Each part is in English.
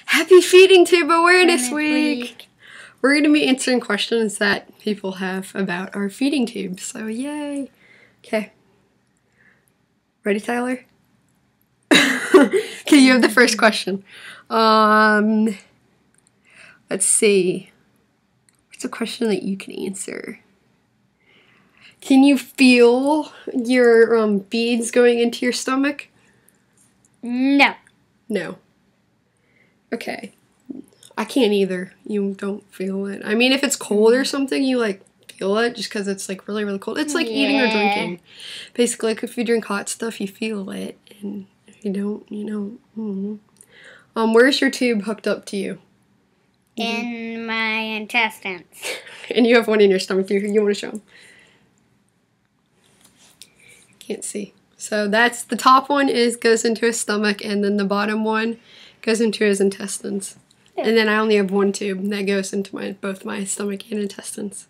Happy Feeding Tube Awareness Week! We're going to be answering questions that people have about our feeding tubes, so yay! Okay. Ready, Tyler? Okay, you have the first question. Let's see. What's a question that you can answer? Can you feel your beads going into your stomach? No. No. Okay. I can't either. You don't feel it. I mean, if it's cold or something, you like feel it just because it's like really, really cold. It's like eating or drinking. Basically, like if you drink hot stuff, you feel it, and if you don't, you don't. Where's your tube hooked up to you? In my intestines. And you have one in your stomach. You want to show them? Can't see. So that's the top one goes into his stomach, and then the bottom one goes into his intestines. Yeah. And then I only have one tube that goes into both my stomach and intestines.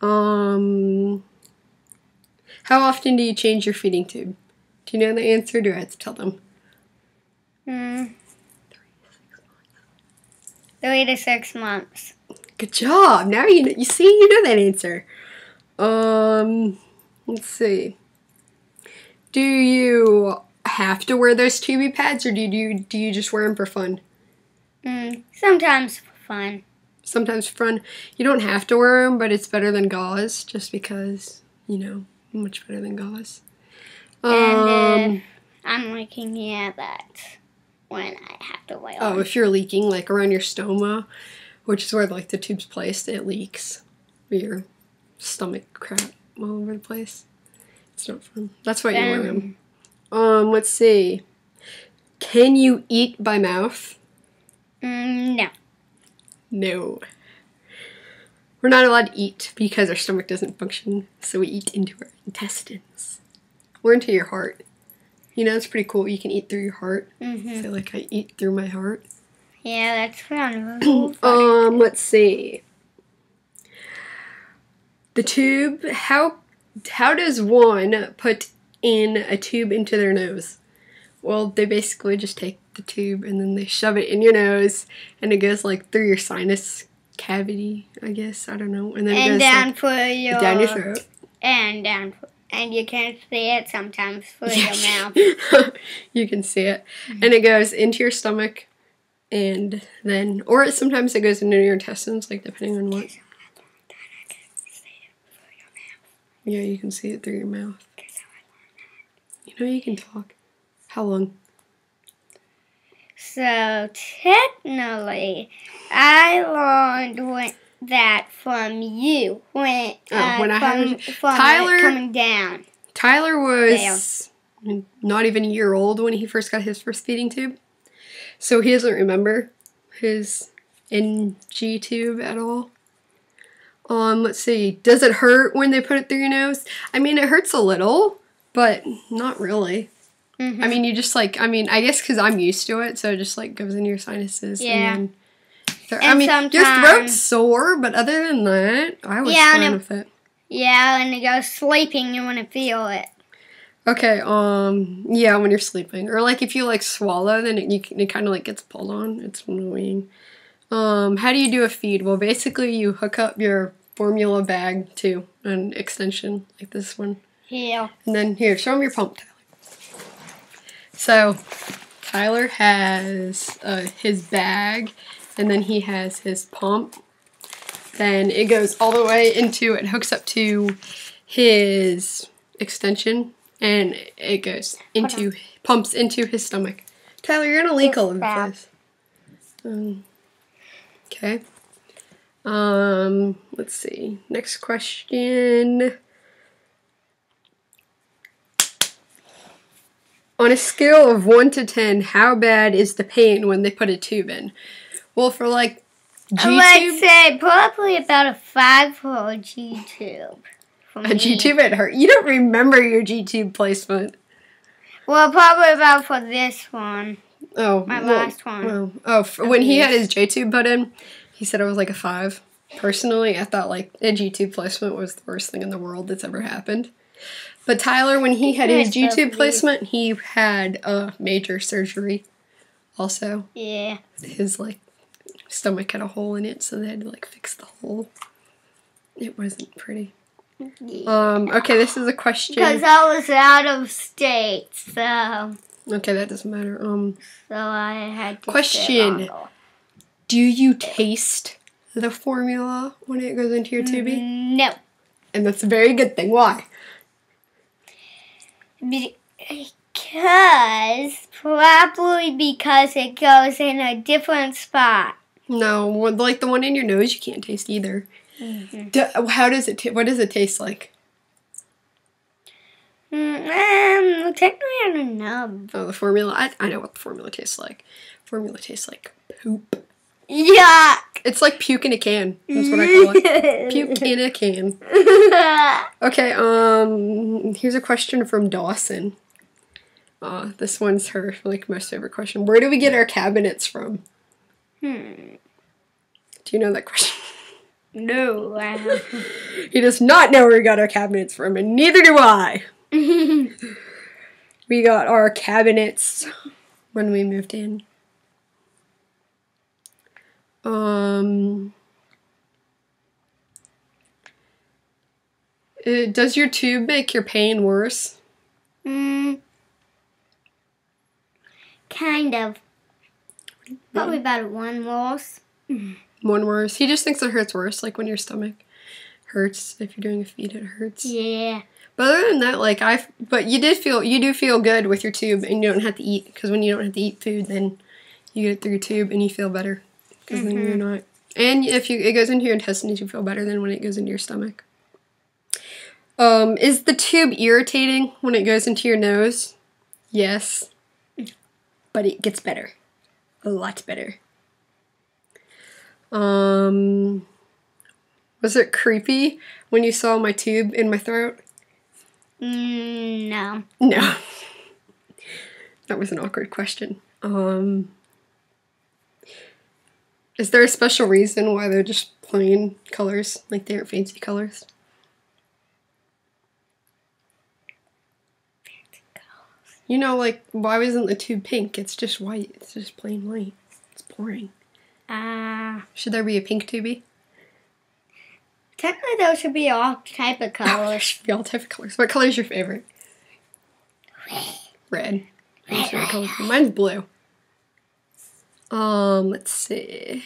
How often do you change your feeding tube? Do you know the answer? Do I have to tell them? 3 to 6 months. Good job. Now you see, you know that answer. Let's see. Do you have to wear those tubey pads, or do you just wear them for fun? Sometimes for fun. Sometimes for fun. You don't have to wear them, but it's better than gauze, just because, you know, much better than gauze. And I'm looking at that when I have to wear them. Oh, if you're leaking, like around your stoma, which is where like the tube's placed, it leaks. Your stomach crap all over the place. It's not fun. That's why you wear them. Let's see. Can you eat by mouth? No. No. We're not allowed to eat because our stomach doesn't function, so we eat into our intestines. Or into your heart. You know, it's pretty cool. You can eat through your heart. I feel like I eat through my heart. Yeah, that's fun. Let's see. The tube, how does one put in a tube into their nose? Well, they basically just take the tube and then they shove it in your nose, and it goes like through your sinus cavity, I guess. I don't know. And then it goes down like, for your down your throat. And down, and you can see it sometimes for your mouth. You can see it, and it goes into your stomach, and then, or sometimes it goes into your intestines, like depending on what. Yeah, you can see it through your mouth. You know, you can talk. How long? So, technically, I learned that from you when Tyler coming down. Tyler was not even a year old when he first got his first feeding tube. So he doesn't remember his NG tube at all. Let's see. Does it hurt when they put it through your nose? I mean, it hurts a little, but not really. I mean, you just like, I guess because I'm used to it, so it just like goes in your sinuses. Yeah. And your throat's sore, but other than that, I was fine with it. Yeah, and you go sleeping, you want to feel it. Okay, yeah, when you're sleeping. Or like if you like swallow, then it kind of like gets pulled on. It's annoying. How do you do a feed? Well, basically you hook up your formula bag to an extension like this one. Yeah. And then here, show them your pump, Tyler. So, Tyler has his bag, and then he has his pump. Then it goes all the way into, it hooks up to his extension, and it goes into, pumps into his stomach. Tyler, you're gonna leak all of this. Okay. Let's see. Next question. On a scale of 1 to 10, how bad is the pain when they put a tube in? Well, for like G-tube, I'd say probably about a 5 for a G-tube. A G-tube, it hurt. You don't remember your G-tube placement. Well, probably about for this one. Oh, my last one. Well, when he had his J-tube put in, he said it was like a 5. Personally, I thought like a G-tube placement was the worst thing in the world that's ever happened. But Tyler, when he had his G-tube placement, he had a major surgery also. Yeah. His, like, stomach had a hole in it, so they had to, like, fix the hole. It wasn't pretty. Yeah. Okay, this is a question. Because I was out of state, so Okay, that doesn't matter. I had to Question. stay longer. Do you taste the formula when it goes into your tubie? No. And that's a very good thing. Why? Probably because it goes in a different spot. No, like the one in your nose, you can't taste either. How does it? What does it taste like? Technically, I don't know. Oh, the formula. I know what the formula tastes like. Formula tastes like poop. Yuck! It's like puke in a can. That's what I call it. Puke in a can. Okay. Here's a question from Dawson. This one's her like most favorite question. Where do we get our cabinets from? Do you know that question? No. He does not know where we got our cabinets from, and neither do I. We got our cabinets when we moved in. Does your tube make your pain worse? Kind of. Probably about one worse. One worse. He just thinks it hurts worse, like when your stomach hurts. If you're doing a feed, it hurts. Yeah. But other than that, like but you do feel good with your tube, and you don't have to eat, because when you don't have to eat food, then you get it through your tube and you feel better, because then you're not. And if it goes into your intestines, you feel better than when it goes into your stomach. Is the tube irritating when it goes into your nose? Yes. But it gets better. A lot better. Was it creepy when you saw my tube in my throat? No. No. That was an awkward question. Is there a special reason why they're just plain colors? Like they aren't fancy colors? You know, like, why wasn't the tube pink? It's just white. It's just plain white. It's boring. Should there be a pink tubie? Technically, those should be all type of colors. Should be all type of colors. What color is your favorite? Red. Mine's blue. Let's see.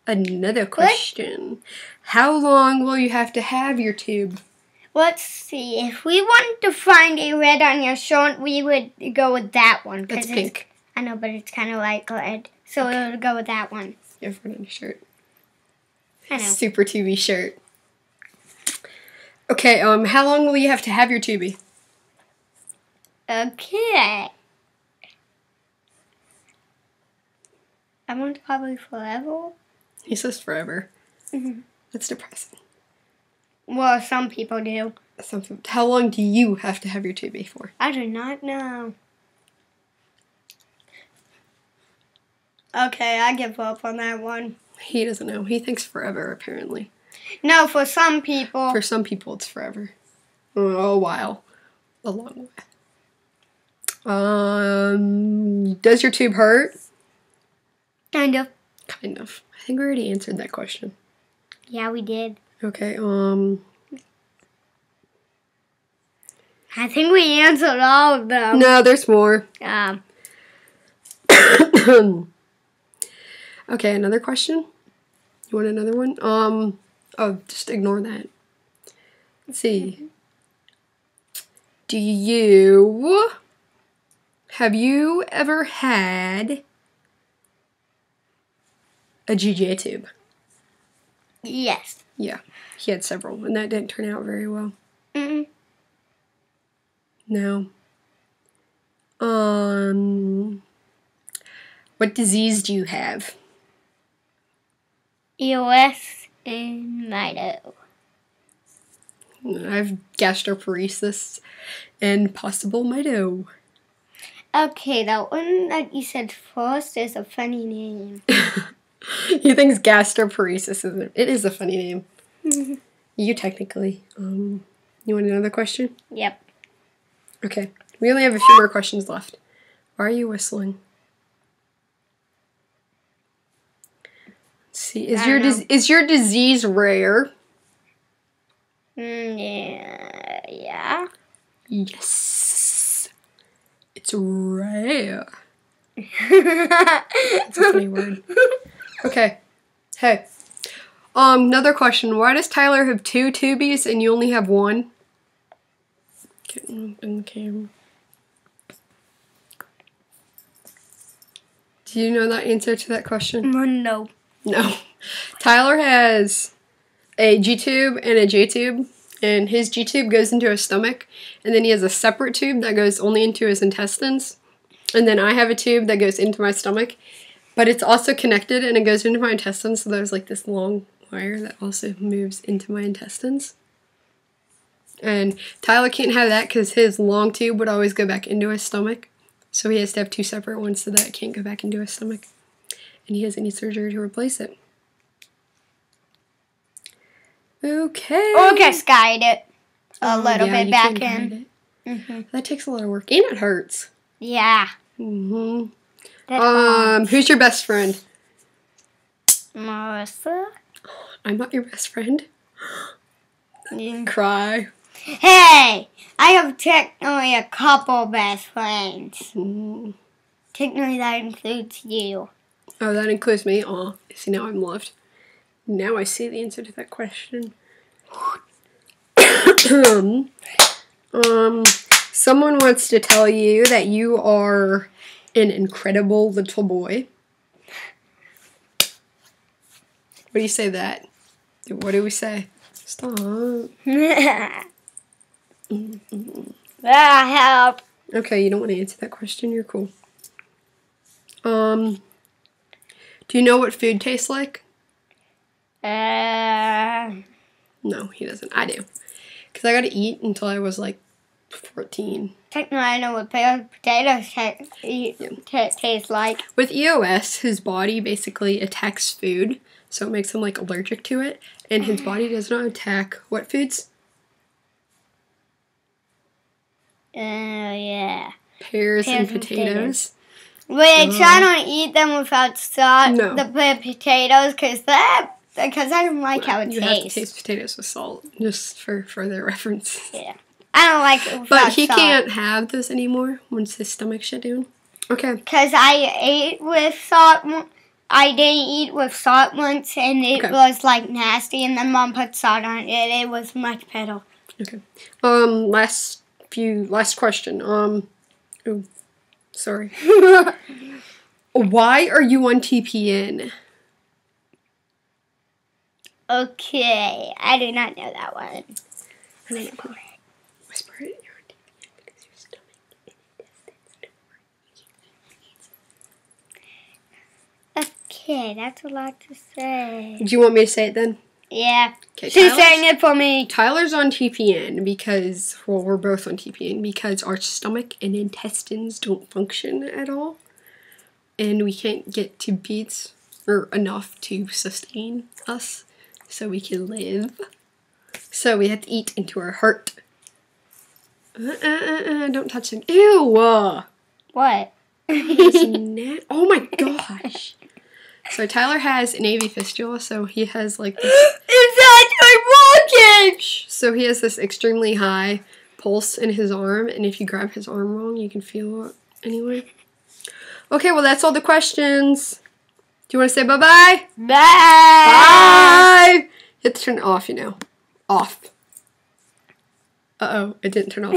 Another question. How long will you have to have your tube? Let's see. If we wanted to find a red on your shirt, we would go with that one. That's pink. I know, but it's kind of like red. So we would go with that one. You have red on your shirt. I know. Super tubie shirt. Okay, how long will you have to have your tubie? Okay. I want probably forever. He says forever. That's depressing. Well, some people do. How long do you have to have your tubie for? I do not know. Okay, I give up on that one. He doesn't know. He thinks forever, apparently. No, for some people. For some people, it's forever. A while. A long while. Does your tube hurt? Kind of. Kind of. I think we already answered that question. Yeah, we did. Okay, I think we answered all of them. No, there's more. Okay, another question? You want another one? Oh, just ignore that. Let's see. Have you ever had a GJ tube? Yes. Yeah, he had several, and that didn't turn out very well. No. What disease do you have? EOS and Mito. I have gastroparesis and possible Mito. Okay, that one that you said first is a funny name. He thinks gastroparesis is a funny name. You technically. You want another question? Yep. Okay. We only have a few more questions left. Why are you whistling? see. I don't know. Is your disease rare? Yeah. Yes. It's rare. That's a funny word. Okay. Hey. Another question. Why does Tyler have 2 tubies and you only have 1? Getting in the camera. Do you know that answer to that question? No. No. Tyler has a G tube and a J tube, and his G tube goes into his stomach, and then he has a separate tube that goes only into his intestines, and then I have a tube that goes into my stomach, but it's also connected and it goes into my intestines, so there's like this long wire that also moves into my intestines. And Tyler can't have that because his long tube would always go back into his stomach, so he has to have 2 separate ones so that it can't go back into his stomach, and he has any surgery to replace it. Okay. Or just guide it a little yeah, bit you back can in. guide it. That takes a lot of work, and it hurts. Yeah. Mm-hmm. That Who's your best friend? Marissa? I'm not your best friend. Yeah. Cry. Hey! I have technically a couple best friends. Mm. Technically that includes you. Oh, that includes me. Aw, see, now I'm loved. Now I see the answer to that question. Someone wants to tell you that you are an incredible little boy. What do you say to that? What do we say? Stop. That help. Okay, you don't want to answer that question. You're cool. Do you know what food tastes like? No, he doesn't. I do. Because I got to eat until I was like 14. Technically, I know what potatoes taste like. With EOS, his body basically attacks food, so it makes him like allergic to it. And his body does not attack what foods? Yeah. Pears and potatoes. Wait, I don't eat them without salt. No. The potatoes, because I don't like how it You tastes. have to taste potatoes with salt, just for further reference. Yeah. I don't like it without But he salt. can't have those anymore once his stomach shut down. Okay. Because I ate with salt. I did eat with salt once, and it Okay. was like nasty. And then Mom put salt on it. It was much better. Okay. Last question. Oh, sorry. Why are you on TPN? Okay, I did not know that one. Whisper it. You're on TPN because your stomach and intestines don't work. Okay, that's a lot to say. Do you want me to say it then? Yeah. Okay. She's saying it for me. Tyler's on TPN because, well, we're both on TPN because our stomach and intestines don't function at all. And we can't get to beats or enough to sustain us so we can live. So we have to eat into our heart. Don't touch it. Ew! What? Oh my gosh. So Tyler has an AV fistula, so he has like this... It's actually walking! So he has this extremely high pulse in his arm, and if you grab his arm wrong, you can feel it anyway. Okay, well that's all the questions. Do you want to say bye-bye? Bye! Bye! You have to turn it off, you know. Off. Uh-oh, it didn't turn off.